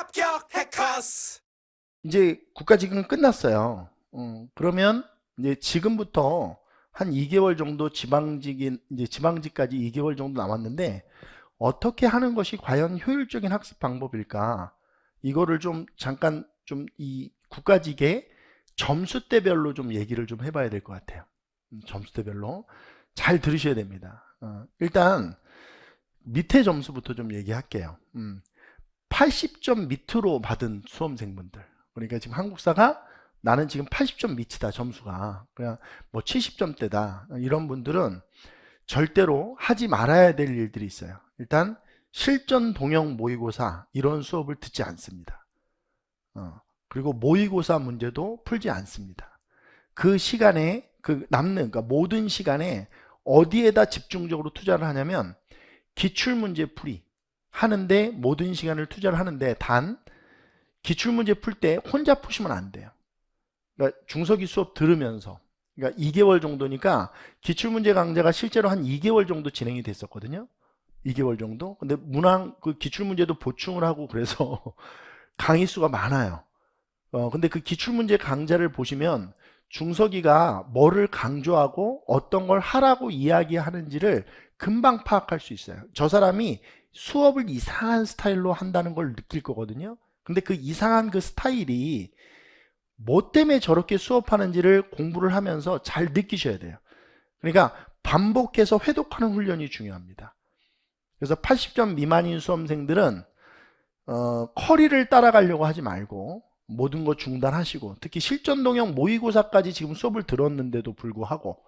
합격 해커스. 이제 국가직은 끝났어요. 그러면 이제 지금부터 한 2개월 정도 지방직까지 2개월 정도 남았는데 어떻게 하는 것이 과연 효율적인 학습 방법일까? 이거를 좀 잠깐 좀 이 국가직의 점수대별로 좀 얘기를 좀 해봐야 될 것 같아요. 점수대별로 잘 들으셔야 됩니다. 일단 밑에 점수부터 좀 얘기할게요. 80점 밑으로 받은 수험생분들, 그러니까 지금 한국사가 나는 지금 80점 밑이다, 점수가 그냥 뭐 70점대다, 이런 분들은 절대로 하지 말아야 될 일들이 있어요. 일단 실전 동형 모의고사 이런 수업을 듣지 않습니다. 그리고 모의고사 문제도 풀지 않습니다. 그 시간에 그러니까 모든 시간에 어디에다 집중적으로 투자를 하냐면 기출문제 풀이 하는데 모든 시간을 투자를 하는데, 단 기출문제 풀 때 혼자 푸시면 안 돼요. 그러니까 중서기 수업 들으면서, 그러니까 2개월 정도니까 기출문제 강좌가 실제로 한 2개월 정도 진행이 됐었거든요. 2개월 정도. 근데 문항 그 기출문제도 보충을 하고 그래서 강의 수가 많아요. 근데 그 기출문제 강좌를 보시면 중서기가 뭐를 강조하고 어떤 걸 하라고 이야기하는지를 금방 파악할 수 있어요. 저 사람이 수업을 이상한 스타일로 한다는 걸 느낄 거거든요. 근데 그 이상한 그 스타일이 뭐 때문에 저렇게 수업하는지를 공부를 하면서 잘 느끼셔야 돼요. 그러니까 반복해서 회독하는 훈련이 중요합니다. 그래서 80점 미만인 수험생들은 커리를 따라가려고 하지 말고 모든 거 중단하시고, 특히 실전동형 모의고사까지 지금 수업을 들었는데도 불구하고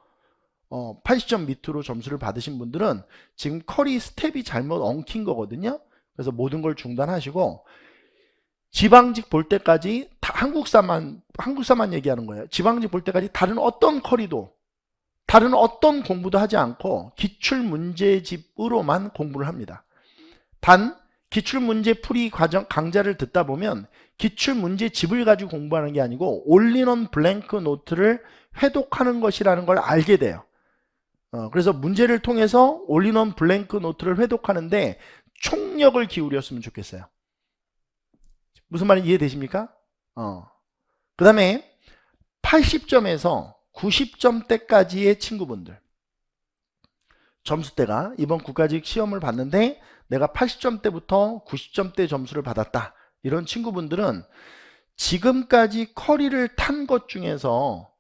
80점 밑으로 점수를 받으신 분들은 지금 커리 스텝이 잘못 엉킨 거거든요. 그래서 모든 걸 중단하시고 지방직 볼 때까지 다 한국사만 얘기하는 거예요. 지방직 볼 때까지 다른 어떤 커리도, 다른 어떤 공부도 하지 않고 기출문제집으로만 공부를 합니다. 단 기출문제 풀이 과정 강좌를 듣다 보면 기출문제집을 가지고 공부하는 게 아니고 올인원 블랭크 노트를 회독하는 것이라는 걸 알게 돼요. 그래서 문제를 통해서 올인원 블랭크 노트를 회독하는데 총력을 기울였으면 좋겠어요. 무슨 말인지 이해되십니까? 그 다음에 80점에서 90점대까지의 친구분들, 점수대가 이번 국가직 시험을 봤는데 내가 80점대부터 90점대 점수를 받았다, 이런 친구분들은 지금까지 커리를 탄 것 중에서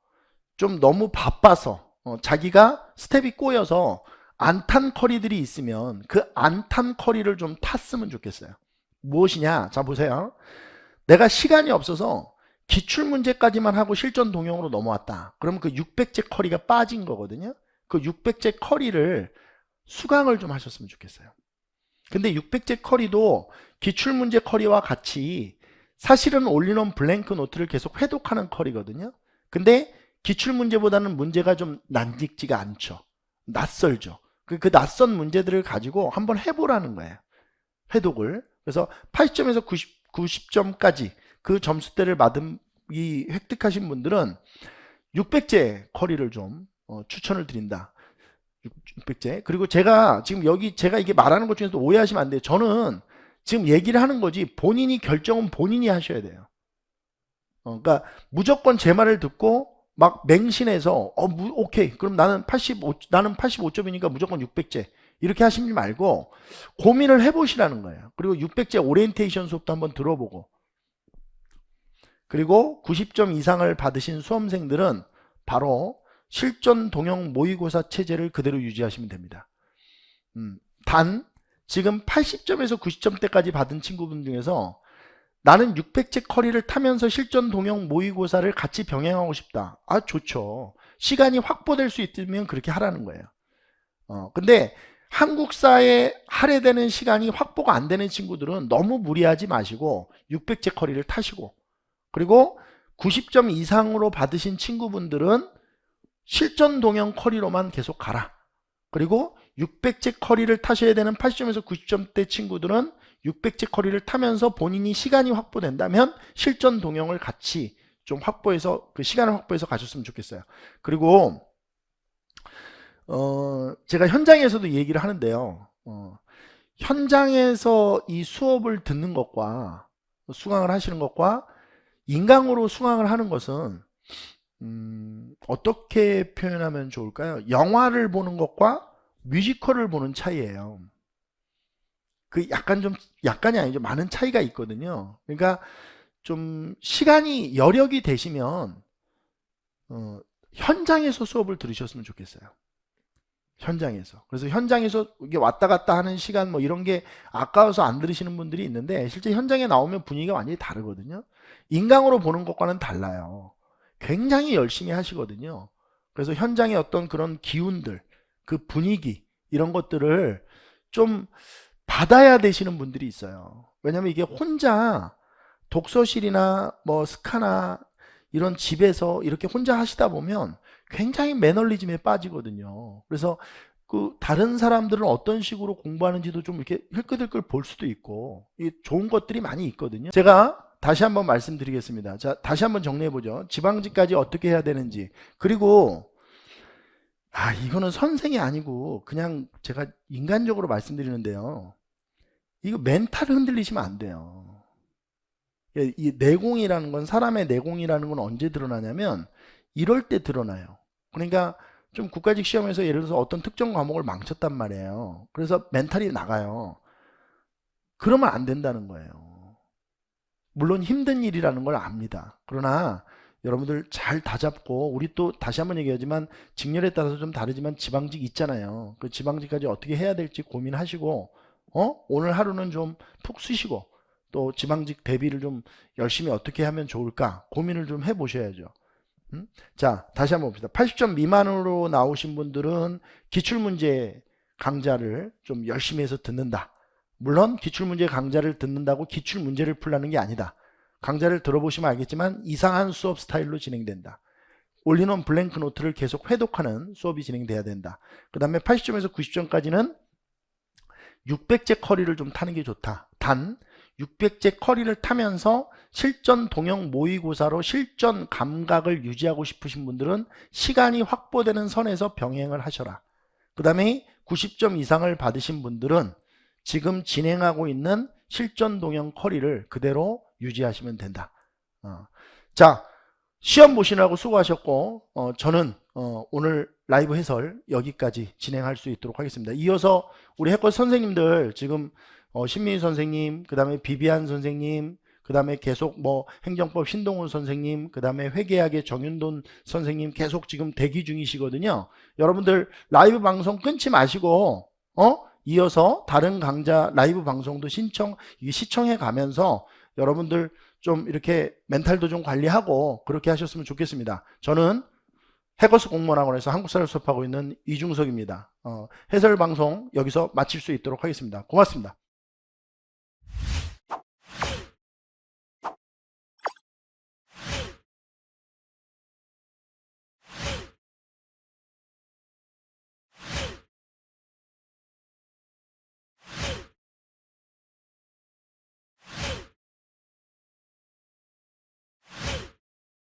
좀 너무 바빠서 자기가 스텝이 꼬여서 안 탄 커리들이 있으면 그 안 탄 커리를 좀 탔으면 좋겠어요. 무엇이냐? 자 보세요. 내가 시간이 없어서 기출문제까지만 하고 실전 동형으로 넘어왔다. 그러면 그 600제 커리가 빠진 거거든요. 그 600제 커리를 수강을 좀 하셨으면 좋겠어요. 근데 600제 커리도 기출문제 커리와 같이 사실은 올인원 블랭크 노트를 계속 회독하는 커리거든요. 근데 기출문제보다는 문제가 좀 난직지가 않죠. 낯설죠. 그 낯선 문제들을 가지고 한번 해보라는 거예요. 회독을. 그래서 80점에서 90점까지 그 점수대를 획득하신 분들은 600제 커리를 좀 추천을 드린다. 600제. 그리고 제가 이게 말하는 것 중에서 오해하시면 안 돼요. 저는 지금 얘기를 하는 거지 본인이 결정은 본인이 하셔야 돼요. 그러니까 무조건 제 말을 듣고 막 맹신해서 오케이 그럼 나는 85점이니까 무조건 600제 이렇게 하시지 말고 고민을 해보시라는 거예요. 그리고 600제 오리엔테이션 수업도 한번 들어보고, 그리고 90점 이상을 받으신 수험생들은 바로 실전 동형 모의고사 체제를 그대로 유지하시면 됩니다. 단 지금 80점에서 90점대까지 받은 친구분 중에서 나는 600제 커리를 타면서 실전 동형 모의고사를 같이 병행하고 싶다. 좋죠. 시간이 확보될 수 있으면 그렇게 하라는 거예요. 근데 한국사에 할애되는 시간이 확보가 안 되는 친구들은 너무 무리하지 마시고 600제 커리를 타시고, 그리고 90점 이상으로 받으신 친구분들은 실전 동형 커리로만 계속 가라. 그리고 600제 커리를 타셔야 되는 80점에서 90점대 친구들은 600제 커리를 타면서 본인이 시간이 확보된다면 실전 동형을 같이 좀 확보해서 그 시간을 확보해서 가셨으면 좋겠어요. 그리고 제가 현장에서도 얘기를 하는데요. 현장에서 이 수업을 듣는 것과 수강을 하시는 것과 인강으로 수강을 하는 것은 어떻게 표현하면 좋을까요? 영화를 보는 것과 뮤지컬을 보는 차이예요. 그 약간이 아니죠. 많은 차이가 있거든요. 그러니까 좀 시간이 여력이 되시면 현장에서 수업을 들으셨으면 좋겠어요. 현장에서. 그래서 현장에서 이게 왔다 갔다 하는 시간 뭐 이런 게 아까워서 안 들으시는 분들이 있는데 실제 현장에 나오면 분위기가 완전히 다르거든요. 인강으로 보는 것과는 달라요. 굉장히 열심히 하시거든요. 그래서 현장의 어떤 그런 기운들, 그 분위기 이런 것들을 좀 받아야 되시는 분들이 있어요. 왜냐면 이게 혼자 독서실이나 뭐 스카나 이런 집에서 이렇게 혼자 하시다 보면 굉장히 매너리즘에 빠지거든요. 그래서 그 다른 사람들은 어떤 식으로 공부하는지도 좀 이렇게 흘끗흘끗 볼 수도 있고 좋은 것들이 많이 있거든요. 제가 다시 한번 말씀드리겠습니다. 자, 다시 한번 정리해 보죠. 지방직까지 어떻게 해야 되는지. 그리고 이거는 선생이 아니고 그냥 제가 인간적으로 말씀드리는데요. 이거 멘탈을 흔들리시면 안 돼요. 이 내공이라는 건 사람의 내공이라는 건 언제 드러나냐면 이럴 때 드러나요. 그러니까 좀 국가직 시험에서 예를 들어서 어떤 특정 과목을 망쳤단 말이에요. 그래서 멘탈이 나가요. 그러면 안 된다는 거예요. 물론 힘든 일이라는 걸 압니다. 그러나 여러분들 잘 다잡고 우리 또 다시 한번 얘기하지만 직렬에 따라서 좀 다르지만 지방직 있잖아요. 그 지방직까지 어떻게 해야 될지 고민하시고 오늘 하루는 좀 푹 쉬시고 또 지방직 대비를 좀 열심히 어떻게 하면 좋을까 고민을 좀 해보셔야죠. 자, 다시 한번 봅시다. 80점 미만으로 나오신 분들은 기출문제 강좌를 좀 열심히 해서 듣는다. 물론 기출문제 강좌를 듣는다고 기출문제를 풀라는 게 아니다. 강좌를 들어보시면 알겠지만 이상한 수업 스타일로 진행된다. 올리는 블랭크 노트를 계속 회독하는 수업이 진행돼야 된다. 그 다음에 80점에서 90점까지는 600제 커리를 좀 타는 게 좋다. 단 600제 커리를 타면서 실전 동형 모의고사로 실전 감각을 유지하고 싶으신 분들은 시간이 확보되는 선에서 병행을 하셔라. 그 다음에 90점 이상을 받으신 분들은 지금 진행하고 있는 실전 동형 커리를 그대로 유지하시면 된다. 자, 시험 보시느라고 수고하셨고 저는 오늘 라이브 해설 여기까지 진행할 수 있도록 하겠습니다. 이어서 우리 해커 선생님들 지금 신민희 선생님, 그 다음에 비비안 선생님, 그 다음에 계속 뭐 행정법 신동훈 선생님, 그 다음에 회계학의 정윤돈 선생님 계속 지금 대기 중이시거든요. 여러분들 라이브 방송 끊지 마시고 이어서 다른 강좌 라이브 방송도 시청해 가면서 여러분들 좀 이렇게 멘탈도 좀 관리하고 그렇게 하셨으면 좋겠습니다. 저는 해커스 공무원학원에서 한국사를 수업하고 있는 이중석입니다. 해설 방송 여기서 마칠 수 있도록 하겠습니다. 고맙습니다.